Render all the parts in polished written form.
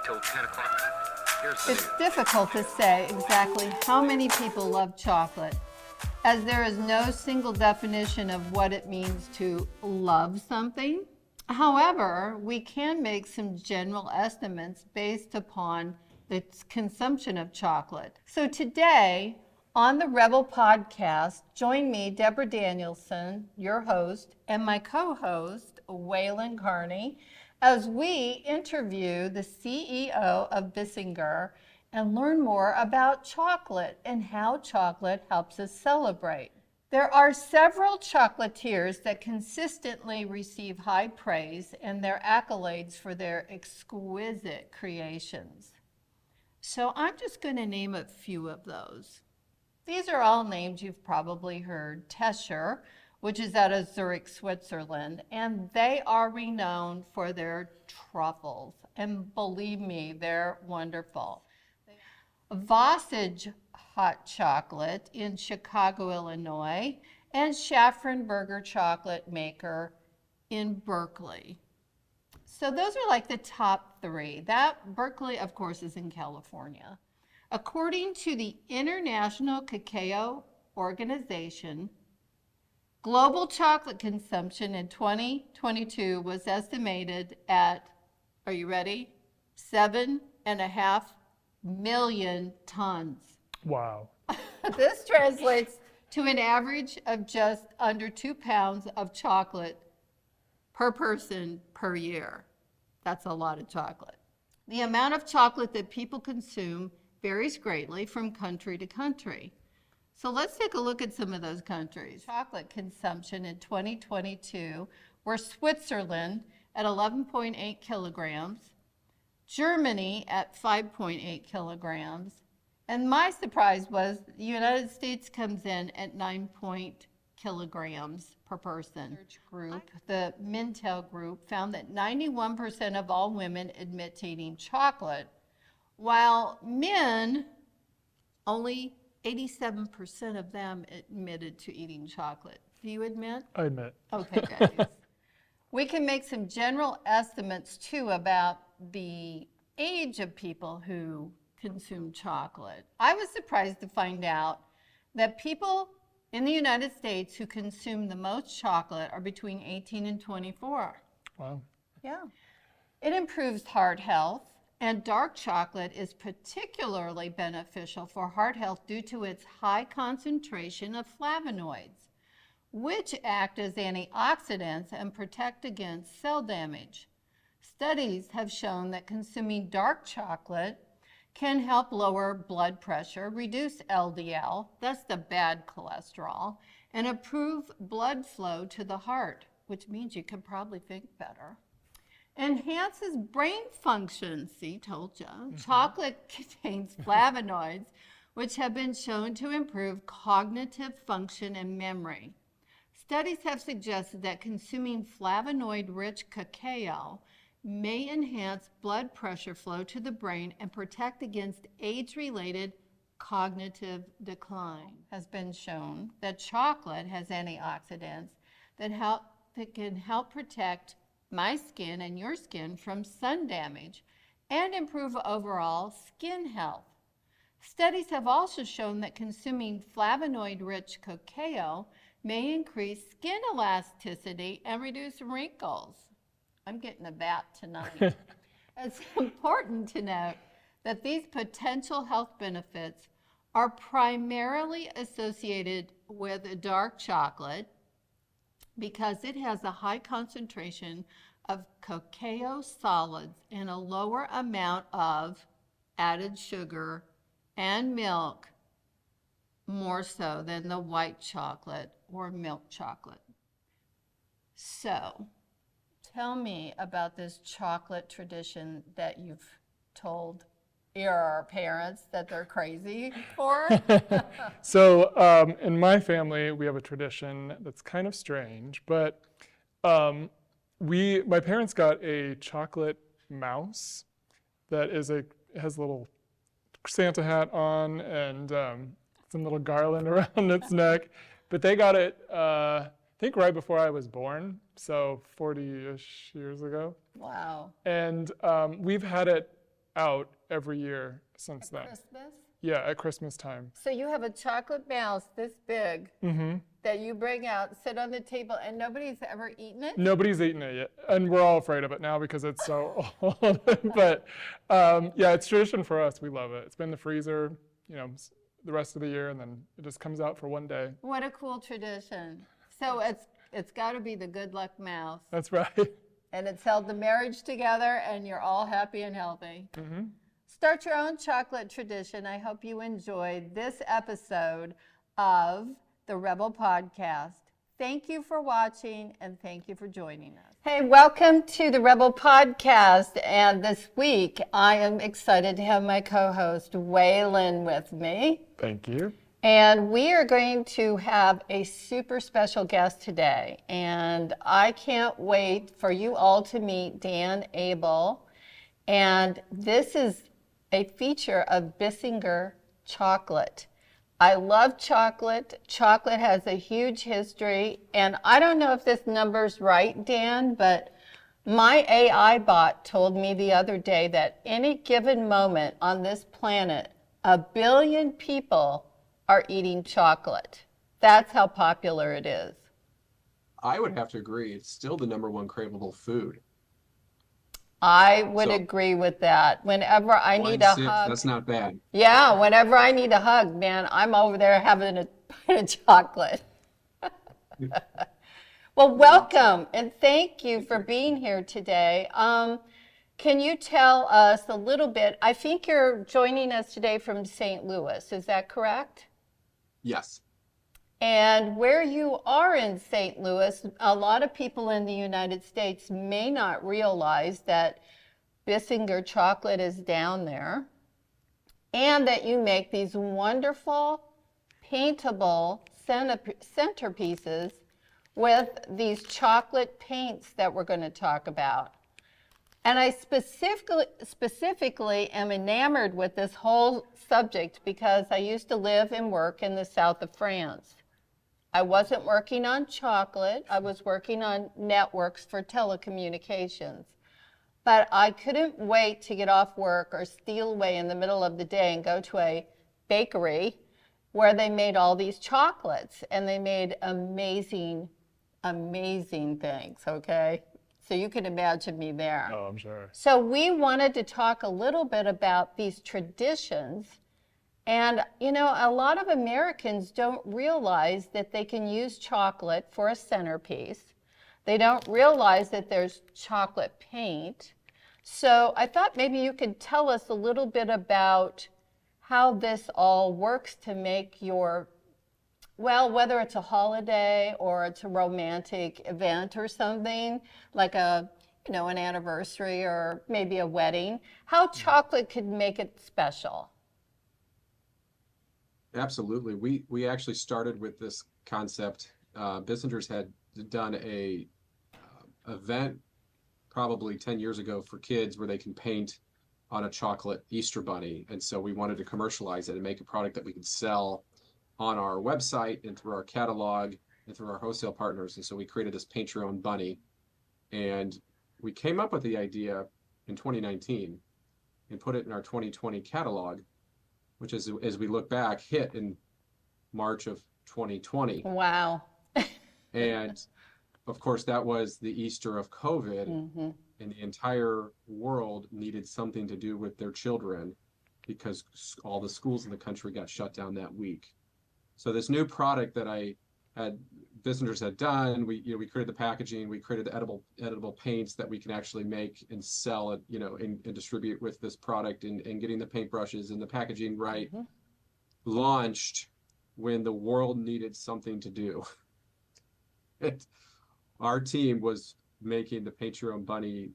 till 10 o'clock. Here's the It's news. difficult to say exactly how many people love chocolate, as there is no single definition of what it means to love something. However, we can make some general estimates based upon the consumption of chocolate. So today, on the RHEBEL podcast, join me, Debradanielsen, your host, and my co-host, Waylon Carney, as we interview the CEO of Bissingers and learn more about chocolate and how chocolate helps us celebrate. There are several chocolatiers that consistently receive high praise and their accolades for their exquisite creations. So I'm just going to name a few of those. These are all names you've probably heard. Tescher, which is out of Zurich, Switzerland, and they are renowned for their truffles. And believe me, they're wonderful. Vossage Hot Chocolate in Chicago, Illinois, and Schaffenberger Chocolate Maker in Berkeley. So those are like the top three. That Berkeley, of course, is in California. According to the International Cacao Organization, global chocolate consumption in 2022 was estimated at, are you ready? 7.5 million tons. Wow. This translates to an average of just under 2 pounds of chocolate per person per year. That's a lot of chocolate. The amount of chocolate that people consume varies greatly from country to country. So let's take a look at some of those countries. Chocolate consumption in 2022 were Switzerland at 11.8 kilograms, Germany at 5.8 kilograms, and my surprise was the United States comes in at 9 kilograms per person. Research group, the Mintel group, found that 91% of all women admit to eating chocolate, while men, only 87% of them admitted to eating chocolate. Do you admit? I admit. Okay, guys. We can make some general estimates too about the age of people who consume chocolate. I was surprised to find out that people in the United States who consume the most chocolate are between 18 and 24. Wow. Yeah. It improves heart health, and dark chocolate is particularly beneficial for heart health due to its high concentration of flavonoids, which act as antioxidants and protect against cell damage. Studies have shown that consuming dark chocolate can help lower blood pressure, reduce LDL, that's the bad cholesterol, and improve blood flow to the heart, which means you can probably think better. Enhances brain function. See, told ya. Chocolate contains flavonoids, which have been shown to improve cognitive function and memory. Studies have suggested that consuming flavonoid-rich cacao may enhance blood pressure flow to the brain and protect against age-related cognitive decline. It has been shown that chocolate has antioxidants that can help protect my skin and your skin from sun damage and improve overall skin health. Studies have also shown that consuming flavonoid-rich cacao may increase skin elasticity and reduce wrinkles. I'm getting a bat tonight. It's important to note that these potential health benefits are primarily associated with dark chocolate because it has a high concentration of cacao solids and a lower amount of added sugar and milk, more so than the white chocolate or milk chocolate. So, tell me about this chocolate tradition that you've told your parents that they're crazy for. So in my family, we have a tradition that's kind of strange, but my parents got a chocolate mouse that has a little Santa hat on and some little garland around its neck. But they got it, I think right before I was born, so 40-ish years ago. Wow. And we've had it out every year since then. Christmas? Yeah, at Christmas time. So you have a chocolate mouse this big that you bring out, sit on the table, and nobody's ever eaten it? Nobody's eaten it yet, and we're all afraid of it now because it's so old. But yeah, it's tradition for us. We love it. It's been in the freezer, the rest of the year, and then it just comes out for one day. What a cool tradition. So it's got to be the good luck mouse. That's right. And it's held the marriage together, and you're all happy and healthy. Start your own chocolate tradition. I hope you enjoyed this episode of the RHEBEL Podcast. Thank you for watching, and thank you for joining us. Hey, welcome to the RHEBEL Podcast. And this week, I am excited to have my co-host, Waylon, with me. Thank you. And we are going to have a super special guest today. And I can't wait for you all to meet Dan Abel. And this is a feature of Bissinger chocolate. I love chocolate. Chocolate has a huge history. And I don't know if this number's right, Dan, but my AI bot told me the other day that any given moment on this planet, 1 billion people are eating chocolate. That's how popular it is. I would have to agree. It's still the #1 craveable food. I would agree with that. Whenever I need a hug. That's not bad. Yeah, whenever I need a hug, man, I'm over there having a pint of chocolate. Well, welcome, and thank you for being here today. Can you tell us a little bit? I think you're joining us today from St. Louis. Is that correct? Yes. And where you are in St. Louis, a lot of people in the United States may not realize that Bissinger chocolate is down there and that you make these wonderful paintable centerpieces with these chocolate paints that we're going to talk about. And I specifically am enamored with this whole subject because I used to live and work in the south of France. I wasn't working on chocolate. I was working on networks for telecommunications. But I couldn't wait to get off work or steal away in the middle of the day and go to a bakery where they made all these chocolates. And they made amazing, amazing things, okay? So you can imagine me there. Oh, I'm sure. So we wanted to talk a little bit about these traditions. And, a lot of Americans don't realize that they can use chocolate for a centerpiece. They don't realize that there's chocolate paint. So I thought maybe you could tell us a little bit about how this all works to make your, whether it's a holiday or it's a romantic event or something, like an anniversary or maybe a wedding, how chocolate could make it special. Absolutely. We actually started with this concept. Bissingers had done a event probably 10 years ago for kids where they can paint on a chocolate Easter bunny. And so we wanted to commercialize it and make a product that we could sell on our website and through our catalog and through our wholesale partners. And so we created this paint your own bunny. And we came up with the idea in 2019 and put it in our 2020 catalog, which is, as we look back, hit in March of 2020. Wow. And of course, that was the Easter of COVID, and the entire world needed something to do with their children because all the schools in the country got shut down that week. So this new product that Bissingers had done, we created the packaging, we created the editable paints that we can actually make and sell it, and distribute with this product, and getting the paintbrushes and the packaging right, launched when the world needed something to do. Our team was making the paint your own bunny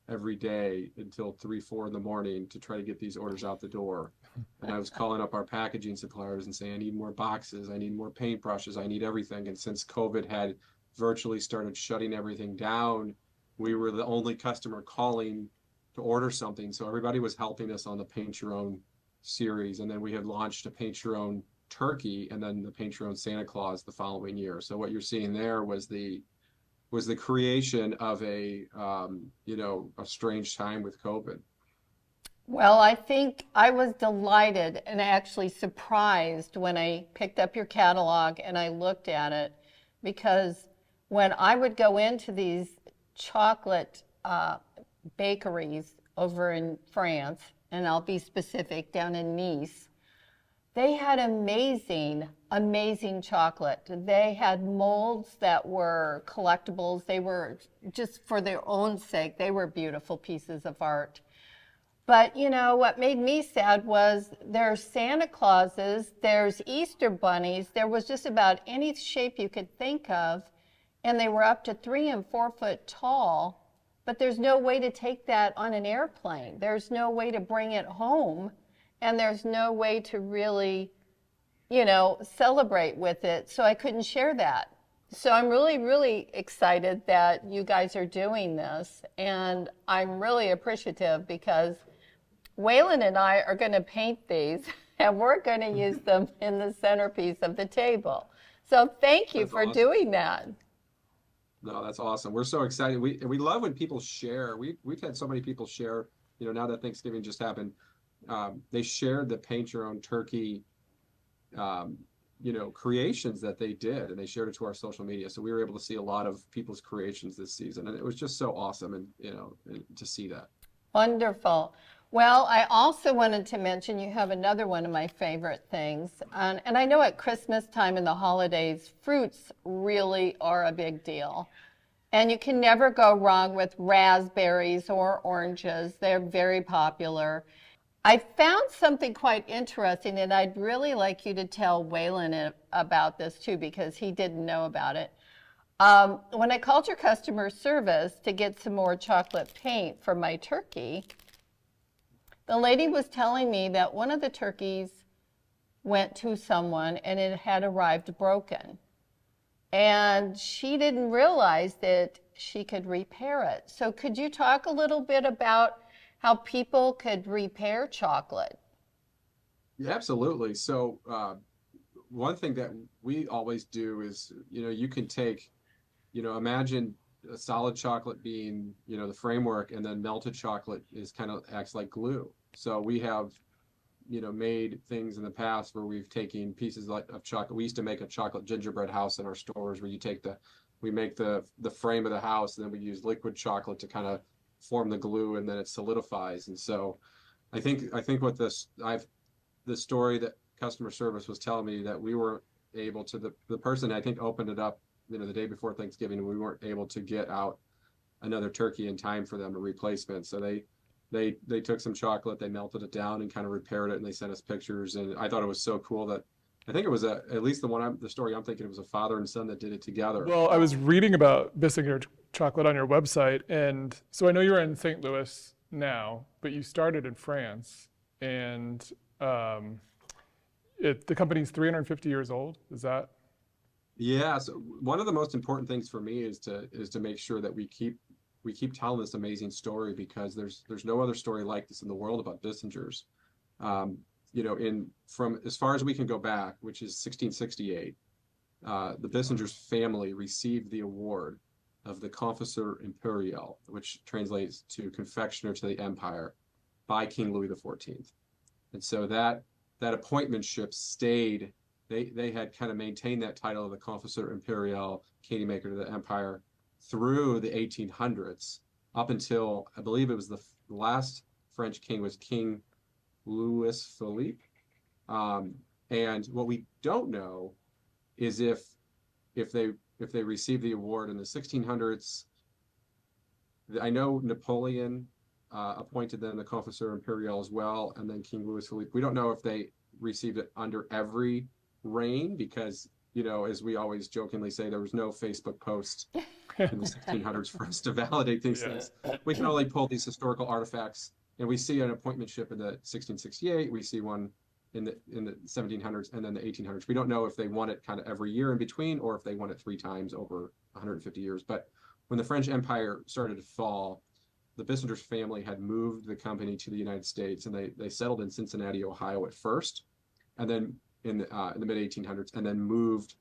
every day until 3, 4 in the morning to try to get these orders out the door. And I was calling up our packaging suppliers and saying, I need more boxes, I need more paintbrushes, I need everything. And since COVID had virtually started shutting everything down, we were the only customer calling to order something. So everybody was helping us on the Paint Your Own series. And then we had launched a Paint Your Own turkey and then the Paint Your Own Santa Claus the following year. So what you're seeing there was the creation of a strange time with COVID. Well, I think I was delighted and actually surprised when I picked up your catalog and I looked at it, because when I would go into these chocolate bakeries over in France, and I'll be specific, down in Nice, they had amazing, amazing chocolate. They had molds that were collectibles. They were, just for their own sake, they were beautiful pieces of art. But you know, what made me sad was there's Santa Clauses, there's Easter bunnies, there was just about any shape you could think of, and they were up to 3 and 4 foot tall, but there's no way to take that on an airplane. There's no way to bring it home, and there's no way to really, you know, celebrate with it. So I couldn't share that. So I'm really, really excited that you guys are doing this, and I'm really appreciative because Waylon and I are going to paint these, and we're going to use them in the centerpiece of the table. So thank you That's for awesome. doing that. No, that's awesome. We're so excited. We love when people share. We've had so many people share. You know, now that Thanksgiving just happened, they shared the paint your own turkey, you know, creations that they did, and they shared it to our social media. So we were able to see a lot of people's creations this season, and it was just so awesome, and you know, to see that. Wonderful. Well, I also wanted to mention you have another one of my favorite things. And I know at Christmas time and the holidays, fruits really are a big deal. And you can never go wrong with raspberries or oranges. They're very popular. I found something quite interesting, and I'd really like you to tell Waylon about this too, because he didn't know about it. When I called your customer service to get some more chocolate paint for my turkey, the lady was telling me that one of the turkeys went to someone and it had arrived broken. And she didn't realize that she could repair it. So could you talk a little bit about how people could repair chocolate? Yeah, absolutely. So one thing that we always do is, you know, you can take, you know, imagine a solid chocolate being, you know, the framework, and then melted chocolate is kind of acts like glue. So we have, you know, made things in the past where we've taken pieces of chocolate. We used to make a chocolate gingerbread house in our stores where we make the frame of the house, and then we use liquid chocolate to kind of form the glue, and then it solidifies. And so I think what the story that customer service was telling me, that we were able to, the person I think opened it up, you know, the day before Thanksgiving, and we weren't able to get out another turkey in time for them, a replacement. So they took some chocolate, they melted it down and kind of repaired it, and they sent us pictures. And I thought it was so cool that I think it was at least the story I'm thinking, it was a father and son that did it together. Well, I was reading about Bissinger chocolate on your website, and so I know you're in St. Louis now, but you started in France, and the company's 350 years old. Is that? Yeah. So one of the most important things for me is to make sure that we keep telling this amazing story, because there's no other story like this in the world about Bissingers. You know, from as far as we can go back, which is 1668, the Bissingers family received the award of the Confesseur Imperial, which translates to confectioner to the empire, by King Louis XIV. And so that appointmentship stayed. They had kind of maintained that title of the Confesseur Imperial, candy maker to the empire, through the 1800s, up until I believe it was the last French king was King Louis Philippe. And what we don't know is if they received the award in the 1600s. I know Napoleon appointed them the Confesseur Imperial as well, and then King Louis Philippe. We don't know if they received it under every reign, because, you know, as we always jokingly say, there was no Facebook post in the 1600s for us to validate these things. We can only pull these historical artifacts, and we see an appointmentship in the 1668. We see one in the 1700s, and then the 1800s. We don't know if they won it kind of every year in between, or if they won it 3 times over 150 years. But when the French Empire started to fall, the Bissingers family had moved the company to the United States, and they settled in Cincinnati, Ohio at first, and then in the mid 1800s, and then moved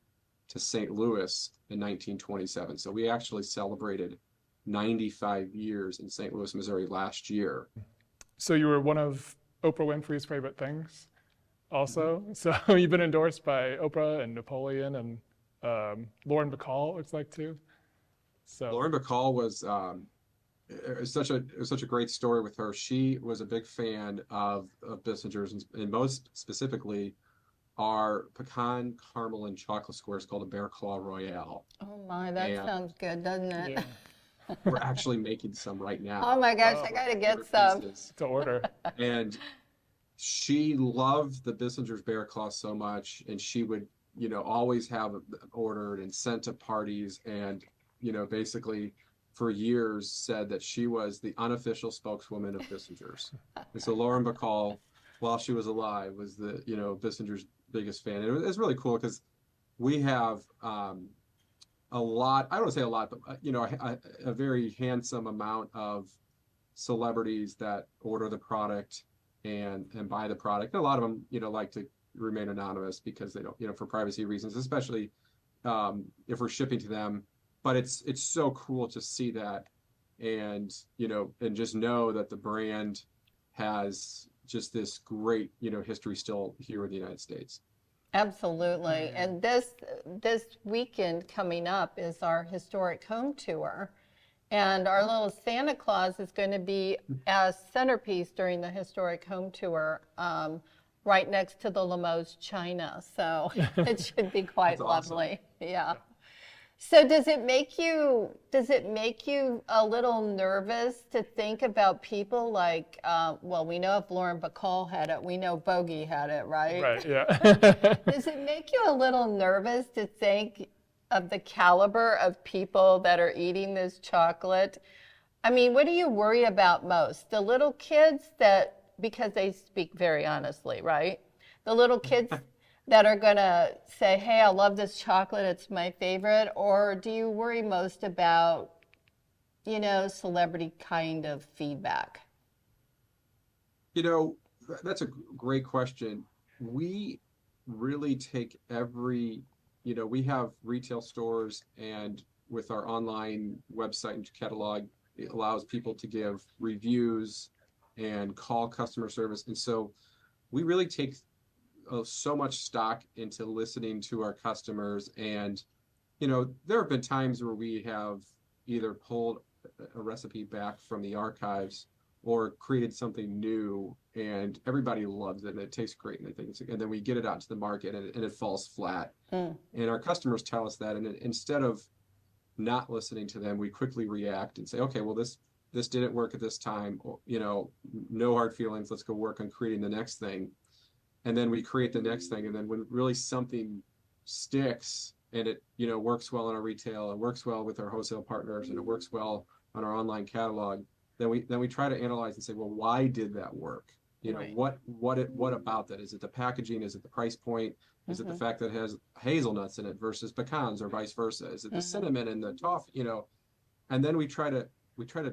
to St. Louis in 1927. So we actually celebrated 95 years in St. Louis, Missouri last year. So you were one of Oprah Winfrey's favorite things also. So you've been endorsed by Oprah and Napoleon and Lauren Bacall, looks like too. So Lauren Bacall was it was such a great story with her. She was a big fan of Bissingers, and most specifically our pecan caramel and chocolate squares called a Bear Claw Royale. Oh my, that And sounds good, doesn't it? yeah, we're actually making some right now. Oh my gosh, Oh, I gotta get Favorite some. pieces. to order. And she loved the Bissingers Bear Claw so much, and she would, always have it ordered and sent to parties, and, basically for years said that she was the unofficial spokeswoman of Bissingers. And so Lauren Bacall, while she was alive, was the, Bissingers' biggest fan. And it was really cool because we have a lot, I don't want to say a lot, but, a very handsome amount of celebrities that order the product and buy the product. And a lot of them, like to remain anonymous because they don't, for privacy reasons, especially if we're shipping to them. But it's so cool to see that, and and just know that the brand has just this great history still here in the United States. Absolutely. And this weekend coming up is our historic home tour. And our little Santa Claus is going to be a centerpiece during the historic home tour, right next to the Limoges China. So it should be quite lovely. Yeah. So does it make you a little nervous to think about people like, well, we know if Lauren Bacall had it, we know Bogey had it, right? Right, yeah. Does it make you a little nervous to think of the caliber of people that are eating this chocolate? I mean, what do you worry about most? The little kids that, because they speak very honestly, right? The little kids that are going to say, hey, I love this chocolate, it's my favorite? Or do you worry most about, celebrity kind of feedback? That's a great question. We really take we have retail stores, and with our online website and catalog, it allows people to give reviews and call customer service. And so we really take so much stock into listening to our customers. And, there have been times where we have either pulled a recipe back from the archives or created something new, and everybody loves it and it tastes great, and then we get it out to the market and it falls flat. And our customers tell us that, and instead of not listening to them, we quickly react and say, okay, well, this didn't work at this time, no hard feelings, let's go work on creating the next thing. And then we create the next thing, and then when really something sticks and it works well in our retail, it works well with our wholesale partners, and it works well on our online catalog, then we try to analyze and say, well, why did that work? Right. What about that? Is it the packaging? Is it the price point? Is it the fact that it has hazelnuts in it versus pecans, or vice versa? Is it the cinnamon and the toffee? And then we try to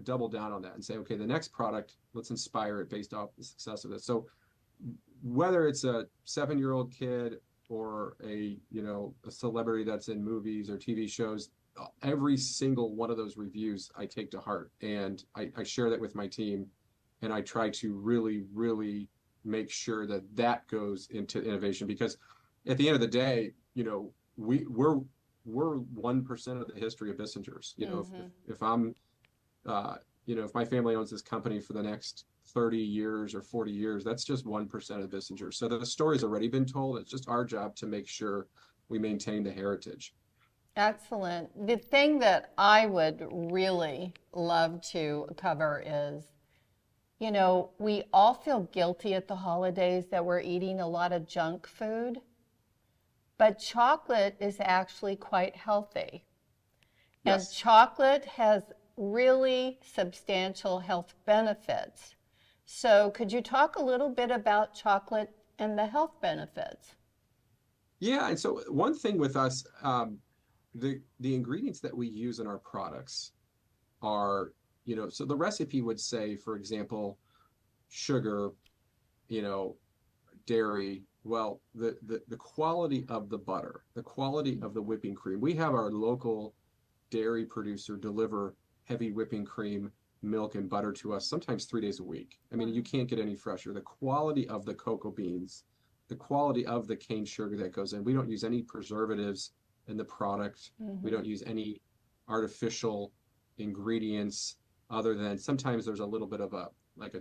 double down on that and say, okay, the next product, let's inspire it based off the success of it. So whether it's a 7-year-old kid or a celebrity that's in movies or TV shows, every single one of those reviews I take to heart, and I share that with my team, and I try to really, really make sure that goes into innovation, because at the end of the day, we're 1% of the history of Bissingers. If I'm if my family owns this company for the next 30 years or 40 years, that's just 1% of Bissingers. So the story's already been told. It's just our job to make sure we maintain the heritage. Excellent. The thing that I would really love to cover is, we all feel guilty at the holidays that we're eating a lot of junk food, but chocolate is actually quite healthy. Yes. And chocolate has really substantial health benefits. So could you talk a little bit about chocolate and the health benefits? Yeah, and so one thing with us, the ingredients that we use in our products are, so the recipe would say, for example, sugar, dairy. Well, the quality of the butter, the quality of the whipping cream. We have our local dairy producer deliver heavy whipping cream milk and butter to us sometimes 3 days a week. I mean, you can't get any fresher. The quality of the cocoa beans, the quality of the cane sugar that goes in. We don't use any preservatives in the product. We don't use any artificial ingredients other than sometimes there's a little bit of a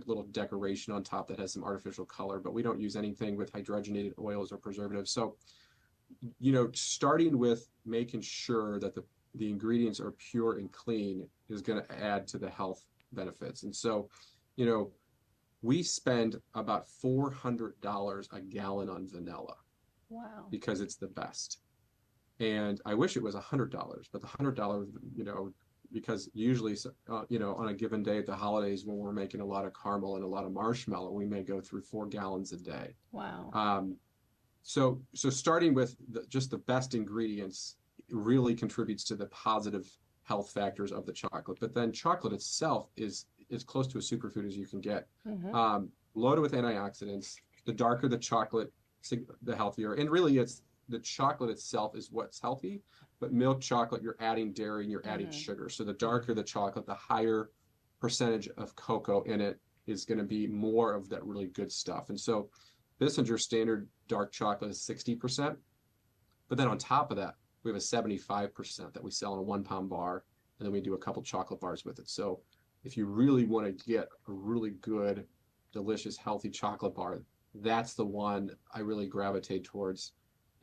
little decoration on top that has some artificial color, but we don't use anything with hydrogenated oils or preservatives. So, starting with making sure that the ingredients are pure and clean is going to add to the health benefits. And so, we spend about $400 a gallon on vanilla. Wow. Because it's the best. And I wish it was $100, but the $100, because usually, on a given day at the holidays when we're making a lot of caramel and a lot of marshmallow, we may go through 4 gallons a day. Wow. So starting with just the best ingredients really contributes to the positive health factors of the chocolate. But then chocolate itself is as close to a superfood as you can get. Loaded with antioxidants. The darker the chocolate, the healthier. And really, it's the chocolate itself is what's healthy. But milk chocolate, you're adding dairy and you're adding sugar. So the darker the chocolate, the higher percentage of cocoa in it is going to be more of that really good stuff. And so Bissinger's standard dark chocolate is 60%. But then on top of that, we have a 75% that we sell in a 1-pound bar. And then we do a couple chocolate bars with it. So if you really want to get a really good, delicious, healthy chocolate bar, that's the one I really gravitate towards.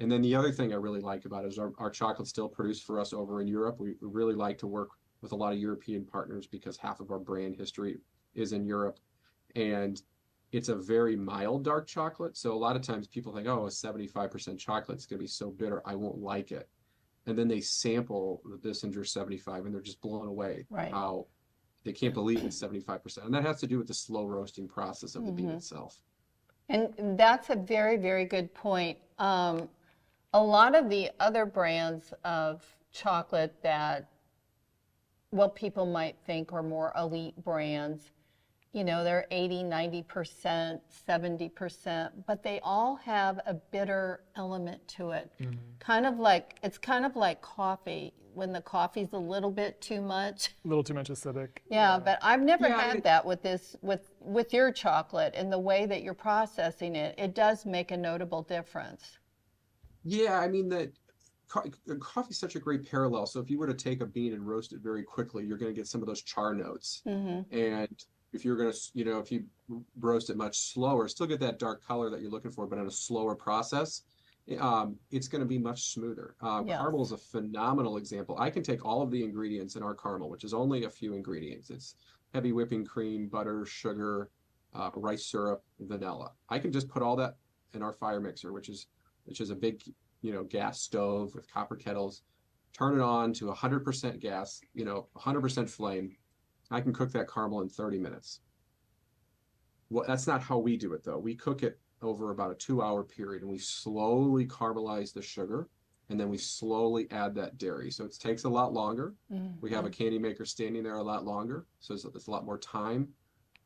And then the other thing I really like about it is our chocolate's still produced for us over in Europe. We really like to work with a lot of European partners because half of our brand history is in Europe. And it's a very mild dark chocolate. So a lot of times people think, oh, a 75% chocolate is going to be so bitter, I won't like it. And then they sample the Bissinger 75 and they're just blown away how they can't believe it's 75%. And that has to do with the slow roasting process of the bean itself. And that's a very, very good point. A lot of the other brands of chocolate that, people might think are more elite brands, they're 80, 90%, 70%, but they all have a bitter element to it. It's kind of like coffee. When the coffee's a little bit too much. A little too much acidic. Yeah, but I've never had that with your chocolate and the way that you're processing it. It does make a notable difference. Yeah, I mean coffee is such a great parallel. So if you were to take a bean and roast it very quickly, you're going to get some of those char notes. And if you're going to, if you roast it much slower, still get that dark color that you're looking for, but in a slower process, it's going to be much smoother. Caramel is a phenomenal example. I can take all of the ingredients in our caramel, which is only a few ingredients. It's heavy whipping cream, butter, sugar, rice syrup, vanilla. I can just put all that in our fire mixer, which is a big, gas stove with copper kettles, turn it on to 100% gas, 100% flame. I can cook that caramel in 30 minutes. Well, that's not how we do it though. We cook it over about a 2-hour period and we slowly caramelize the sugar and then we slowly add that dairy. So it takes a lot longer. We have a candy maker standing there a lot longer. So it's a lot more time.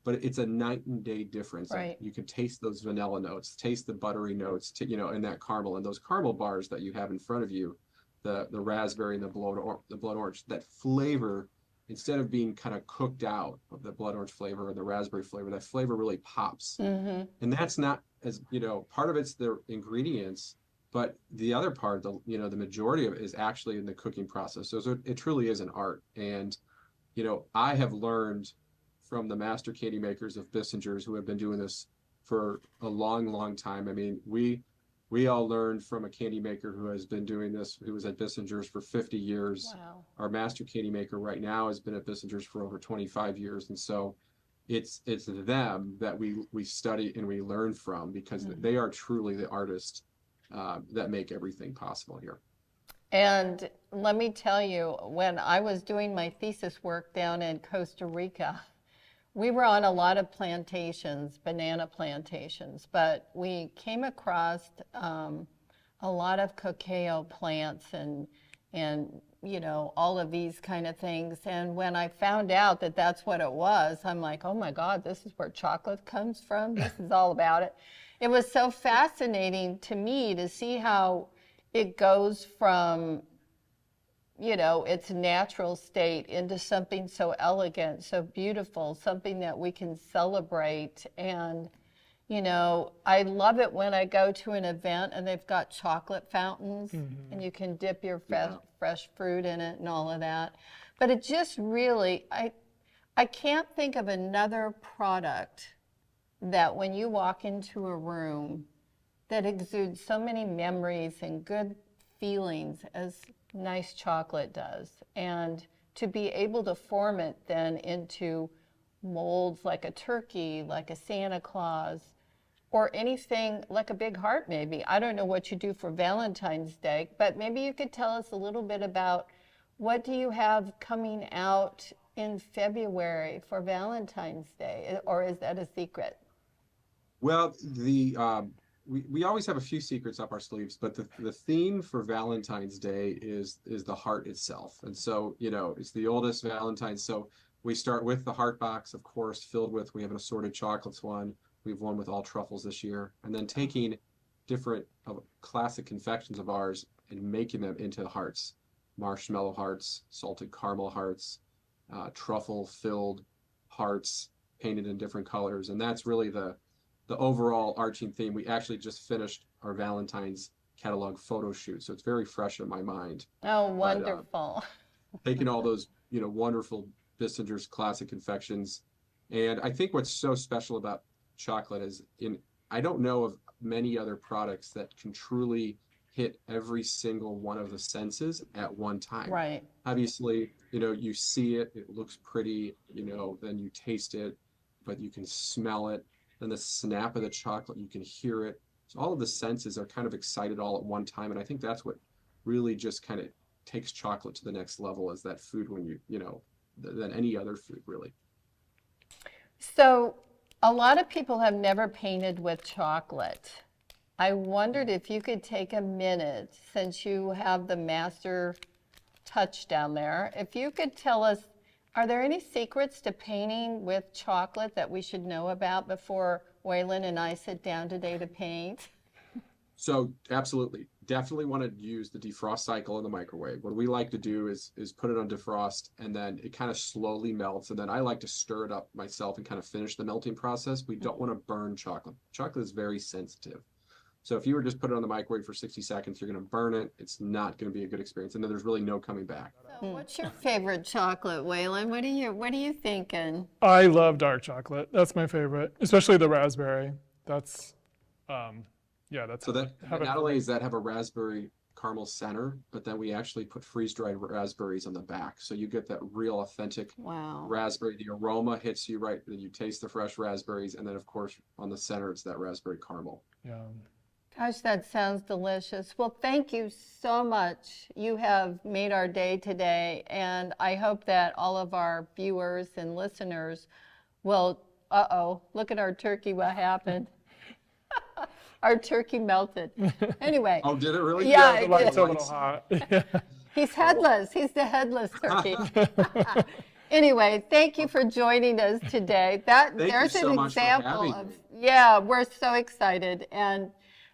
But it's a night and day difference. Right. You can taste those vanilla notes, taste the buttery notes, in that caramel. And those caramel bars that you have in front of you, the raspberry and the blood orange, that flavor, instead of being kind of cooked out of the blood orange flavor or the raspberry flavor, that flavor really pops. And that's not as, part of it's the ingredients, but the other part, the majority of it is actually in the cooking process. So it truly is an art. And, I have learned from the master candy makers of Bissingers who have been doing this for a long, long time. I mean, we all learned from a candy maker who has been doing this, who was at Bissingers for 50 years. Wow. Our master candy maker right now has been at Bissingers for over 25 years. And so it's them that we study and we learn from because they are truly the artists that make everything possible here. And let me tell you, when I was doing my thesis work down in Costa Rica, we were on a lot of plantations, banana plantations, but we came across a lot of cacao plants and all of these kind of things. And when I found out that that's what it was, I'm like, oh my God, this is where chocolate comes from. This is all about it. It was so fascinating to me to see how it goes from, its natural state into something so elegant, so beautiful, something that we can celebrate. And, I love it when I go to an event and they've got chocolate fountains and you can dip your fresh fruit in it and all of that. But it just really, I can't think of another product that when you walk into a room that exudes so many memories and good feelings as nice chocolate does. And to be able to form it then into molds like a turkey, like a Santa Claus, or anything like a big heart maybe. I don't know what you do for Valentine's Day, but maybe you could tell us a little bit about what do you have coming out in February for Valentine's Day, or is that a secret? Well, we always have a few secrets up our sleeves, but the theme for Valentine's Day is the heart itself. And so, it's the oldest Valentine's. So we start with the heart box, of course, we have an assorted chocolates one. We have one with all truffles this year. And then taking different classic confections of ours and making them into hearts, marshmallow hearts, salted caramel hearts, truffle-filled hearts painted in different colors. And that's really the overall arching theme. We actually just finished our Valentine's catalog photo shoot, so it's very fresh in my mind. Oh, wonderful. Taking all those, wonderful Bissingers classic confections. And I think what's so special about chocolate is I don't know of many other products that can truly hit every single one of the senses at one time. Right. Obviously, you see it, it looks pretty, then you taste it, but you can smell it. Then the snap of the chocolate, you can hear it. So all of the senses are kind of excited all at one time. And I think that's what really just kind of takes chocolate to the next level, is that food when than any other food, really. So a lot of people have never painted with chocolate. I wondered if you could take a minute, since you have the master touch down there, if you could tell us, are there any secrets to painting with chocolate that we should know about before Waylon and I sit down today to paint? So absolutely, definitely want to use the defrost cycle in the microwave. What we like to do is put it on defrost, and then it kind of slowly melts. And then I like to stir it up myself and kind of finish the melting process. We don't want to burn chocolate. Chocolate is very sensitive. So if you were just put it on the microwave for 60 seconds, you're going to burn it. It's not going to be a good experience. And then there's really no coming back. So what's your favorite chocolate, Waylon? What are you thinking? I love dark chocolate. That's my favorite, especially the raspberry. That's, that's. So that not only does that have a raspberry caramel center, but then we actually put freeze-dried raspberries on the back. So you get that real authentic raspberry. The aroma hits you right, then you taste the fresh raspberries, and then of course on the center it's that raspberry caramel. Yeah. Gosh, that sounds delicious. Well, thank you so much. You have made our day today, and I hope that all of our viewers and listeners will, look at our turkey, what happened? Our turkey melted. Anyway. Oh, did it really? Yeah, The light's a little hot. He's headless. He's the headless turkey. Anyway, thank you for joining us today. There's an example of, we're so excited. And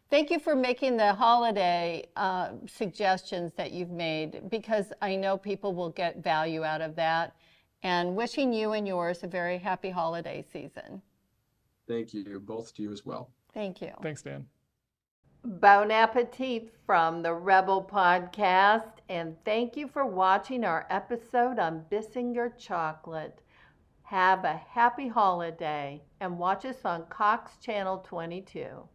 thank you for making the holiday suggestions that you've made, because I know people will get value out of that. And wishing you and yours a very happy holiday season. Thank you. Both to you as well. Thank you. Thanks, Dan. Bon appetit from the RHEBEL podcast, and thank you for watching our episode on Bissinger chocolate. Have a happy holiday, and watch us on Cox Channel 22.